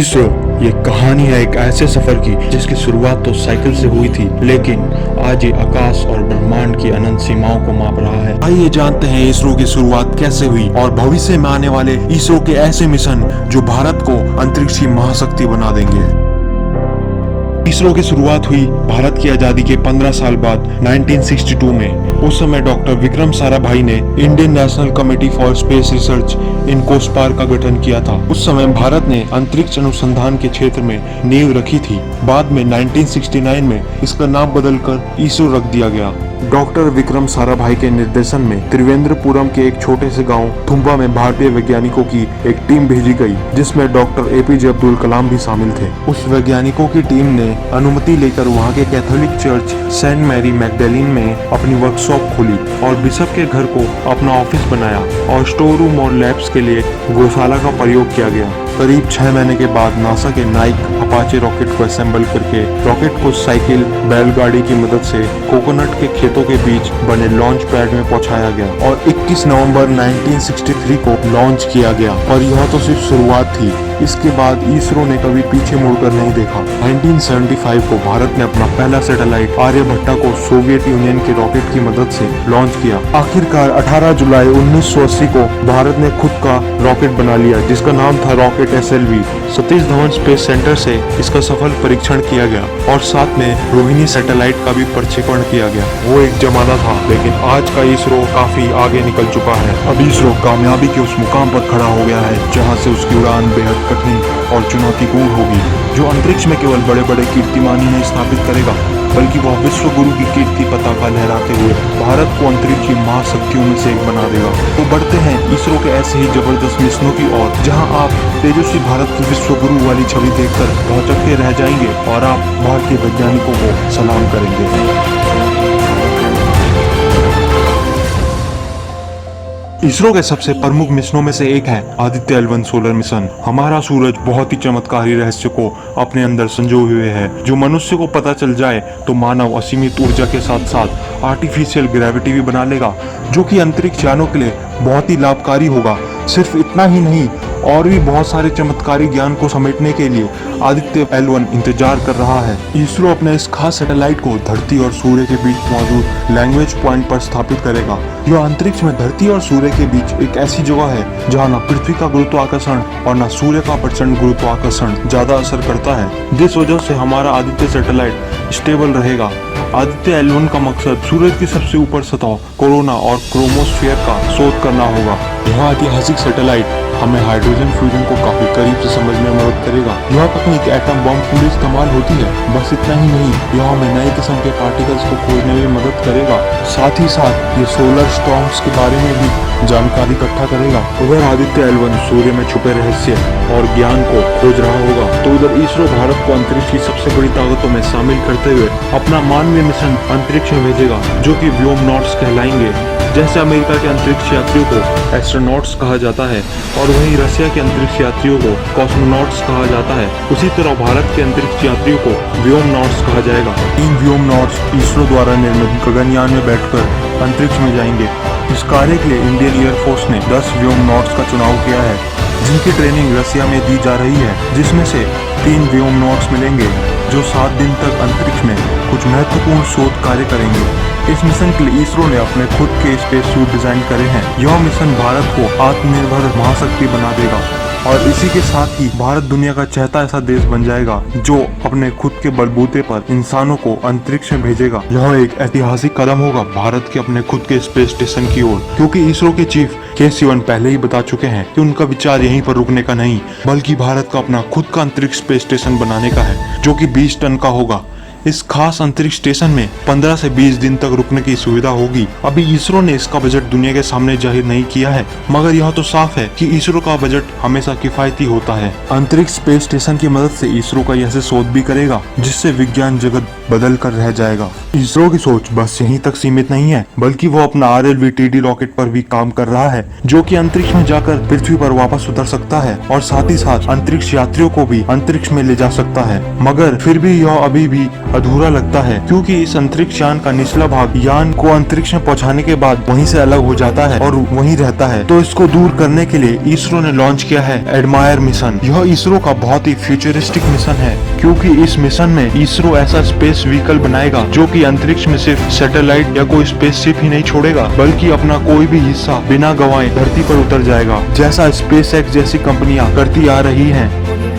इसरो ये कहानी है एक ऐसे सफर की जिसकी शुरुआत तो साइकिल से हुई थी, लेकिन आज ये आकाश और ब्रह्मांड की अनंत सीमाओं को माप रहा है। आइए जानते हैं इसरो की शुरुआत कैसे हुई और भविष्य में आने वाले इसरो के ऐसे मिशन जो भारत को अंतरिक्ष की महाशक्ति बना देंगे। इसरो की शुरुआत हुई भारत की आजादी के 15 साल बाद 1962 में। उस समय डॉक्टर विक्रम साराभाई ने Indian National Committee for Space Research INCOSPAR का गठन किया था। उस समय भारत ने अंतरिक्ष अनुसंधान के क्षेत्र में नींव रखी थी। बाद में 1969 में इसका नाम बदलकर इसरो रख दिया गया। डॉक्टर विक्रम साराभाई के निर्देशन में त्रिवेंद्रपुरम के एक छोटे से गांव थुम्बा में भारतीय वैज्ञानिकों की एक टीम भेजी गई, जिसमें डॉक्टर एपीजे अब्दुल कलाम भी शामिल थे। उस वैज्ञानिकों की टीम ने अनुमति लेकर वहां के Catholic church Saint Mary Magdalene में अपनी वर्कशॉप खोली और बिशप के घर को अपना ऑफिस बनाया और स्टोर रूम और लैब्स के लिए गौशाला का प्रयोग किया गया। करीब 6 महीने के बाद नासा के नाइक अपाचे रॉकेट को असेंबल करके रॉकेट को साइकिल बैलगाड़ी की मदद से कोकोनट के खेतों के बीच बने लॉन्च पैड में पहुंचाया गया और 21 नवंबर 1963 को लॉन्च किया गया। और यह तो सिर्फ शुरुआत थी। इसके बाद इसरो ने कभी पीछे मुड़कर नहीं देखा। 1975 को भारत ने अपना पहला सैटेलाइट आर्यभट्टा को सोवियत यूनियन के रॉकेट की मदद से लॉन्च किया। आखिरकार 18 जुलाई 1980 को भारत ने खुद का रॉकेट बना लिया, जिसका नाम था rocket SLV। Satish Dhawan space centre से इसका सफल परीक्षण किया गया और साथ में रोहिणी सैटेलाइट का भी प्रक्षेपण किया गया। वो एक जमाना था, लेकिन आज का इसरो काफी आगे निकल चुका है। अब इसरो कामयाबी के उस मुकाम पर खड़ा हो गया है जहाँ से उसकी उड़ान बेहद कठिन और चुनौतीपूर्ण होगी, जो अंतरिक्ष में केवल बड़े बड़े कीर्तिमान ही नहीं स्थापित करेगा, बल्कि वह विश्व गुरु की कीर्ति पताका लहराते हुए भारत को अंतरिक्ष की महाशक्तियों में से एक बना देगा। तो बढ़ते हैं इसरो के ऐसे ही जबरदस्त मिशनों की ओर, जहां आप तेजस्वी भारत की विश्व गुरु वाली छवि देखकर भौचक्के रह जाएंगे और आप भारतीय वैज्ञानिकों को सलाम करेंगे। इसरो के सबसे प्रमुख मिशनों में से एक है आदित्य L1 सोलर मिशन। हमारा सूरज बहुत ही चमत्कारी रहस्य को अपने अंदर संजोए हुए है, जो मनुष्य को पता चल जाए तो मानव असीमित ऊर्जा के साथ साथ आर्टिफिशियल ग्रेविटी भी बना लेगा, जो कि अंतरिक्ष यानों के लिए बहुत ही लाभकारी होगा। सिर्फ इतना ही नहीं, और भी बहुत सारे चमत्कारी ज्ञान को समेटने के लिए आदित्य L1 इंतजार कर रहा है। इसरो अपने इस खास सैटेलाइट को धरती और सूर्य के बीच मौजूद लैंग्वेज पॉइंट पर स्थापित करेगा। यह अंतरिक्ष में धरती और सूर्य के बीच एक ऐसी जगह है जहां न पृथ्वी का गुरुत्वाकर्षण और न सूर्य का प्रचंड गुरुत्वाकर्षण ज्यादा असर करता है, जिस वजह से हमारा आदित्य सैटेलाइट स्टेबल रहेगा। आदित्य L1 का मकसद सूरज की सबसे ऊपर सतह कोरोना और क्रोमोस्फीयर का शोध करना होगा। यह ऐतिहासिक सैटेलाइट हमें हाइड्रोजन फ्यूजन को काफी करीब से समझने में मदद करेगा। यह तकनीक एटम बम के लिए इस्तेमाल होती है। बस इतना ही नहीं, यह हमें नए किस्म के पार्टिकल्स को खोजने में मदद करेगा। साथ ही साथ ये सोलर स्टॉर्म्स के बारे में भी जानकारी इकट्ठा करेगा। अगर आदित्य L1 सूर्य में छुपे रहस्य और ज्ञान को खोज रहा होगा, तो उधर इसरो भारत को अंतरिक्ष की सबसे बड़ी ताकतों में शामिल करते हुए अपना मानवीय मिशन अंतरिक्ष में भेजेगा, जो कि व्योमनॉट्स कहलाएंगे। जैसे अमेरिका के अंतरिक्ष यात्रियों को एस्ट्रोनॉट्स कहा जाता है और वहीं रशिया के अंतरिक्ष यात्रियों को कॉस्मोनॉट्स कहा जाता है, उसी तरह भारत के अंतरिक्ष यात्रियों को व्योमनॉट्स कहा जाएगा। इन व्योमनॉट्स इसरो द्वारा निर्मित गगनयान में बैठकर अंतरिक्ष में जाएंगे। इस कार्य के लिए इंडियन एयरफोर्स ने 10 व्योमनॉट्स का चुनाव किया है, जिनकी ट्रेनिंग रशिया में दी जा रही है, जिसमें से 3 व्योमनॉट्स मिलेंगे जो 7 दिन तक अंतरिक्ष में कुछ महत्वपूर्ण शोध कार्य करेंगे। इस मिशन के लिए इसरो ने अपने खुद के स्पेस सूट डिजाइन करे हैं। यह मिशन भारत को आत्मनिर्भर महाशक्ति बना देगा और इसी के साथ ही भारत दुनिया का चौथा ऐसा देश बन जाएगा जो अपने खुद के बलबूते पर इंसानों को अंतरिक्ष में भेजेगा। यह एक ऐतिहासिक कदम होगा भारत के अपने खुद के स्पेस स्टेशन की ओर, क्योंकि इसरो के चीफ के सिवन पहले ही बता चुके हैं कि उनका विचार यहीं पर रुकने का नहीं, बल्कि भारत का अपना खुद का अंतरिक्ष स्पेस स्टेशन बनाने का है, जो कि 20 टन का होगा। इस खास अंतरिक्ष स्टेशन में 15 से 20 दिन तक रुकने की सुविधा होगी। अभी इसरो ने इसका बजट दुनिया के सामने जाहिर नहीं किया है, मगर यह तो साफ है कि इसरो का बजट हमेशा किफायती होता है। अंतरिक्ष स्पेस स्टेशन की मदद से इसरो का यह शोध भी करेगा, जिससे विज्ञान जगत बदल कर रह जाएगा। इसरो की सोच बस यहीं तक सीमित नहीं है, बल्कि वो अपना RLV-TD रॉकेट पर भी काम कर रहा है, जो कि अंतरिक्ष में जाकर पृथ्वी पर वापस उतर सकता है और साथ ही साथ अंतरिक्ष यात्रियों को भी अंतरिक्ष में ले जा सकता है। मगर फिर भी यह अभी भी अधूरा लगता है, क्योंकि इस अंतरिक्ष यान का निचला भाग यान को अंतरिक्ष में पहुंचाने के बाद वहीं से अलग हो जाता है और वहीं रहता है। तो इसको दूर करने के लिए इसरो ने लॉन्च किया है एडमायर मिशन। यह इसरो का बहुत ही फ्यूचरिस्टिक मिशन है, क्योंकि इस मिशन में इसरो ऐसा स्पेस व्हीकल बनाएगा जो कि अंतरिक्ष में सिर्फ सैटेलाइट या कोई स्पेसशिप ही नहीं छोड़ेगा, बल्कि अपना कोई भी हिस्सा बिना गंवाए धरती पर उतर जाएगा, जैसा स्पेसएक्स जैसी कंपनियां करती आ रही हैं।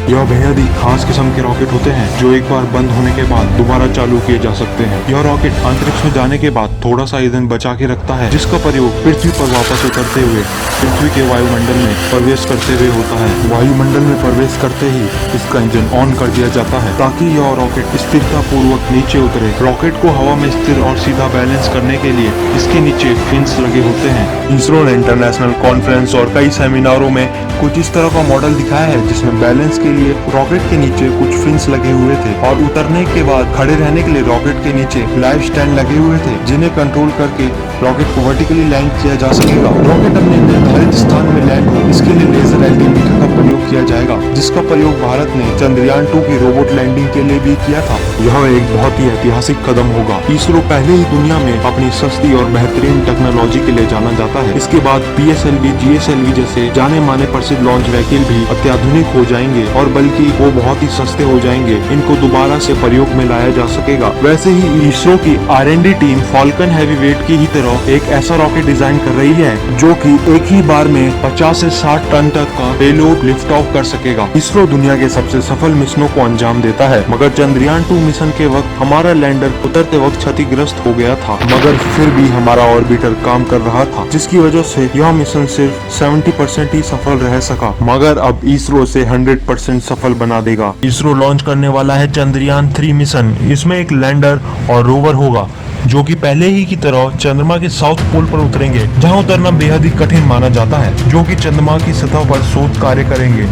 यह बेहद ही खास किस्म के रॉकेट होते हैं जो एक बार बंद होने के बाद दोबारा चालू किए जा सकते हैं। यह रॉकेट अंतरिक्ष में जाने के बाद थोड़ा सा ईंधन बचा के रखता है, जिसका प्रयोग पृथ्वी पर वापस उतरते हुए पृथ्वी के वायुमंडल में प्रवेश करते हुए होता है। वायुमंडल में प्रवेश करते ही इसका इंजन ऑन कर दिया जाता है ताकि यह रॉकेट स्थिरता पूर्वक नीचे उतरे। रॉकेट को हवा में स्थिर और सीधा बैलेंस करने के लिए इसके नीचे फिन्स लगे होते हैं। इसरो ने इंटरनेशनल कॉन्फ्रेंस और कई सेमिनारों में कुछ इस तरह का मॉडल दिखाया है, जिसमें बैलेंस के लिए रॉकेट के नीचे कुछ फिन्स लगे हुए थे और उतरने के बाद खड़े रहने के लिए रॉकेट के नीचे लाइव स्टैंड लगे हुए थे, जिन्हें कंट्रोल करके रॉकेट को वर्टिकली लैंड किया जा सकेगा। रॉकेट अपने निर्धारित स्थान में लैंड हो, इसके लिए लेजर एल्टीमीटर का प्रयोग किया जाएगा, जिसका प्रयोग भारत ने चंद्रयान 2 की रोबोट लैंडिंग के लिए भी किया था। यह एक बहुत ही ऐतिहासिक कदम होगा। इसरो पहले ही दुनिया में अपनी सस्ती और बेहतरीन टेक्नोलॉजी के लिए जाना जाता है। इसके बाद PSLV, GSLV जैसे जाने माने प्रसिद्ध लॉन्च व्हीकल भी अत्याधुनिक हो जाएंगे और बल्कि वो बहुत ही सस्ते हो जाएंगे। इनको दोबारा से प्रयोग में लाया जा सकेगा। वैसे ही इसरो की R&D टीम फाल्कन हैवीवेट की ही तरह एक ऐसा रॉकेट डिजाइन कर रही है जो कि एक ही बार में 50 से 60 टन तक का पेलोड लिफ्ट ऑफ कर सकेगा। इसरो दुनिया के सबसे सफल मिशनों को अंजाम देता है, मगर चंद्रयान 2 मिशन के वक्त हमारा लैंडर उतरते वक्त क्षतिग्रस्त हो गया था, मगर फिर भी हमारा ऑर्बिटर काम कर रहा था, जिसकी वजह से यह मिशन सिर्फ 70% ही सफल रह सका, मगर अब इसरो से 100% सफल बना देगा। इसरो लॉन्च करने वाला है चंद्रयान 3 मिशन। इसमें एक लैंडर और रोवर होगा जो कि पहले ही की तरह चंद्रमा के साउथ पोल पर उतरेंगे, जहां उतरना बेहद ही कठिन माना जाता है, जो कि चंद्रमा की सतह पर शोध कार्य करेंगे,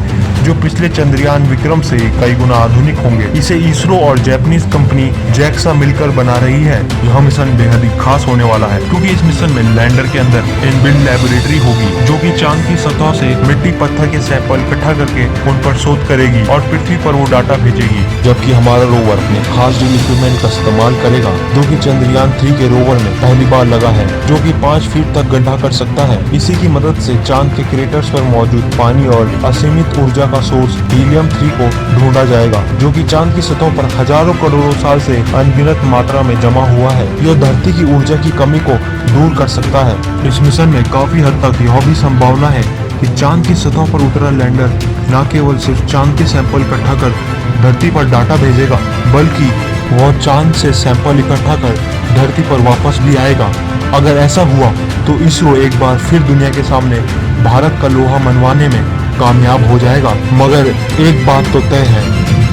जो पिछले चंद्रयान विक्रम से कई गुना आधुनिक होंगे। इसे इसरो और जापानीज कंपनी JAXA मिलकर बना रही है। यह मिशन बेहद ही खास होने वाला है, क्योंकि इस मिशन में लैंडर के अंदर इनबिल्ट लेबोरेटरी होगी, जो कि चांद की सतह से मिट्टी पत्थर के सैंपल इकट्ठा करके उन पर शोध करेगी और पृथ्वी पर वो डाटा भेजेगी, जबकि हमारा रोवर अपने खास ड्रिल इक्विपमेंट का इस्तेमाल करेगा, जो कि चंद्रयान 3 के रोवर में पहली बार लगा है, जो कि 5 फीट तक गड्ढा कर सकता है। इसी की मदद से चांद के क्रेटर्स पर मौजूद पानी और असीमित ऊर्जा का सोर्स हीलियम-3 को ढूंढा जाएगा, जो कि चांद की सतह पर हजारों करोड़ों साल से अनगिनत मात्रा में जमा हुआ है। यह धरती की ऊर्जा की कमी को दूर कर सकता है। इस मिशन में काफी हद तक यह भी संभावना है कि चांद की सतह पर उतरा लैंडर न केवल सिर्फ चांद के सैंपल इकट्ठा कर धरती पर डाटा भेजेगा, बल्कि वह चांद से सैंपल इकट्ठा कर धरती पर वापस भी आएगा। अगर ऐसा हुआ तो इसरो एक बार फिर दुनिया के सामने भारत का लोहा मनवाने में कामयाब हो जाएगा। मगर एक बात तो तय है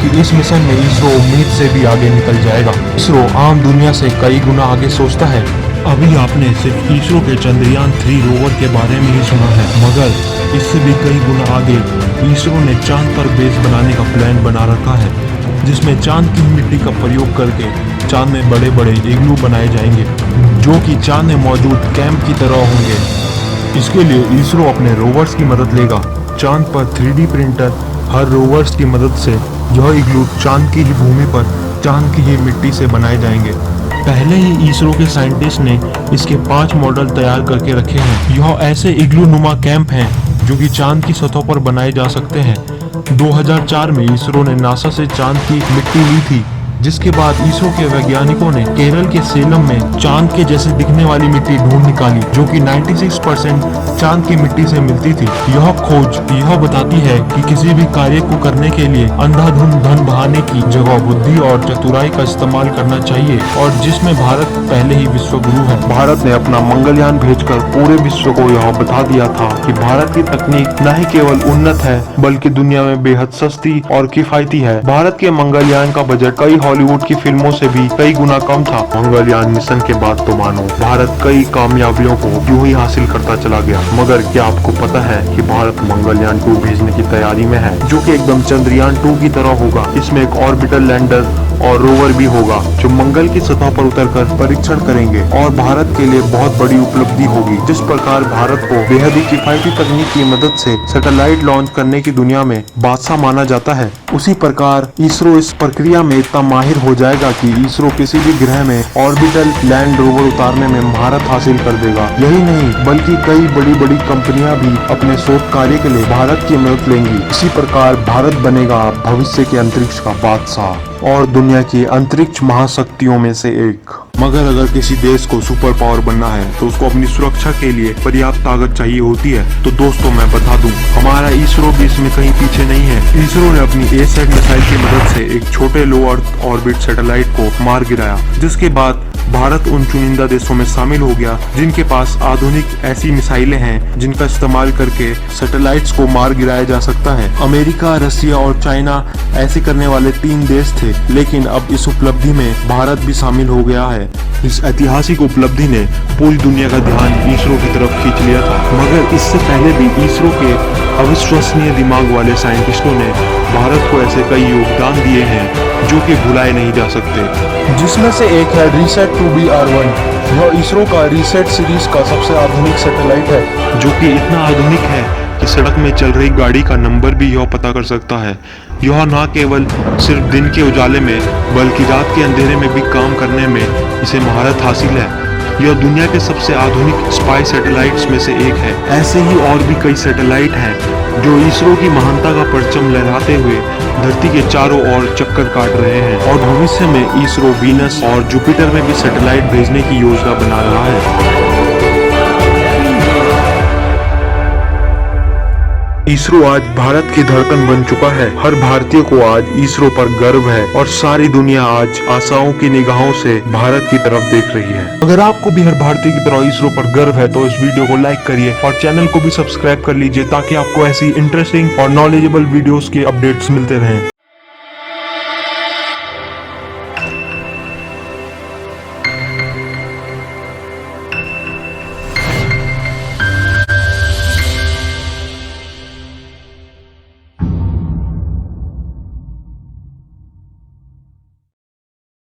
कि इस मिशन में इसरो उम्मीद से भी आगे निकल जाएगा। इसरो आम दुनिया से कई गुना आगे सोचता है। अभी आपने सिर्फ इसरो के चंद्रयान 3 रोवर के बारे में ही सुना है, मगर इससे भी कई गुना आगे इसरो ने चांद पर बेस बनाने का प्लान बना रखा है, जिसमें चांद की मिट्टी का प्रयोग करके चांद में बड़े बड़े इग्लू बनाए जाएंगे, जो कि चांद में मौजूद कैंप की तरह होंगे। इसके लिए इसरो अपने रोवर्स की मदद लेगा। चांद पर 3D प्रिंटर हर रोवर्स की मदद से यह इग्लू चांद की ही भूमि पर चांद की ही मिट्टी से बनाए जाएंगे। पहले ही इसरो के साइंटिस्ट ने इसके 5 मॉडल तैयार करके रखे हैं। यह ऐसे इग्लू नुमा कैंप हैं जो कि चांद की सतह पर बनाए जा सकते हैं। 2004 में इसरो ने नासा से चांद की मिट्टी ली थी, जिसके बाद इसरो के वैज्ञानिकों ने केरल के सेलम में चांद के जैसे दिखने वाली मिट्टी ढूंढ निकाली, जो कि 96% चांद की मिट्टी से मिलती थी। यह खोज यह बताती है कि किसी भी कार्य को करने के लिए अंधाधुंध धन बहाने की जगह बुद्धि और चतुराई का इस्तेमाल करना चाहिए, और जिसमें भारत पहले ही विश्व गुरु है। भारत ने अपना मंगलयान भेजकर पूरे विश्व को यह बता दिया था कि भारत की तकनीक न ही केवल उन्नत है, बल्कि दुनिया में बेहद सस्ती और किफायती है। भारत के मंगलयान का बजट कई हॉलीवुड की फिल्मों से भी कई गुना कम था। मंगलयान मिशन के बाद तो मानो भारत कई कामयाबियों को यूं ही हासिल करता चला गया। मगर क्या आपको पता है कि भारत मंगलयान 2 भेजने की तैयारी में है, जो कि एकदम चंद्रयान 2 की तरह होगा। इसमें एक ऑर्बिटल लैंडर और रोवर भी होगा, जो मंगल की सतह पर उतरकर परीक्षण करेंगे, और भारत के लिए बहुत बड़ी उपलब्धि होगी। जिस प्रकार भारत को बेहद ही किफायती तकनीक की मदद से सैटेलाइट लॉन्च करने की दुनिया में बादशाह माना जाता है, उसी प्रकार इसरो इस प्रक्रिया में इतना माहिर हो जाएगा कि इसरो किसी भी ग्रह में ऑर्बिटल लैंड रोवर उतारने में महारत हासिल कर देगा। यही नहीं बल्कि कई बड़ी बड़ी कंपनियां भी अपने शोध कार्य के लिए भारत की मदद लेंगी। इसी प्रकार भारत बनेगा भविष्य के अंतरिक्ष का बादशाह और दुनिया की अंतरिक्ष महाशक्तियों में से एक। मगर अगर किसी देश को सुपर पावर बनना है तो उसको अपनी सुरक्षा के लिए पर्याप्त ताकत चाहिए होती है। तो दोस्तों मैं बता दूं, हमारा इसरो भी इसमें कहीं पीछे नहीं है। इसरो ने अपनी एसैट मिसाइल की मदद से एक छोटे लो अर्थ ऑर्बिट सैटेलाइट को मार गिराया, जिसके बाद भारत उन चुनिंदा देशों में शामिल हो गया जिनके पास आधुनिक ऐसी मिसाइलें हैं जिनका इस्तेमाल करके सैटेलाइट्स को मार गिराया जा सकता है। अमेरिका, रसिया और चाइना ऐसे करने वाले 3 देश थे, लेकिन अब इस उपलब्धि में भारत भी शामिल हो गया है। इस ऐतिहासिक उपलब्धि ने पूरी दुनिया का ध्यान इसरो की तरफ खींच लिया था। मगर इससे पहले भी इसरो के अविश्वसनीय दिमाग वाले साइंटिस्टों ने भारत को ऐसे कई योगदान दिए हैं जो कि भुलाए नहीं जा सकते, जिसमें से एक है रिसैट 2B-R1। यह इसरो का रिसैट सीरीज का सबसे आधुनिक सैटेलाइट है, जो कि इतना आधुनिक है कि सड़क में चल रही गाड़ी का नंबर भी यह पता कर सकता है। यह न केवल सिर्फ दिन के उजाले में बल्कि रात के अंधेरे में भी काम करने में इसे महारत हासिल है। यह दुनिया के सबसे आधुनिक स्पाई सैटेलाइट्स में से एक है। ऐसे ही और भी कई सैटेलाइट हैं जो इसरो की महानता का परचम लहराते हुए धरती के चारों ओर चक्कर काट रहे हैं और भविष्य में इसरो वीनस और जुपिटर में भी सैटेलाइट भेजने की योजना बना रहा है। इसरो आज भारत की धड़कन बन चुका है। हर भारतीय को आज इसरो पर गर्व है और सारी दुनिया आज आशाओं की निगाहों से भारत की तरफ देख रही है। अगर आपको भी हर भारतीय की तरह इसरो पर गर्व है तो इस वीडियो को लाइक करिए और चैनल को भी सब्सक्राइब कर लीजिए ताकि आपको ऐसी इंटरेस्टिंग और नॉलेजेबल वीडियोस के अपडेट्स मिलते रहें।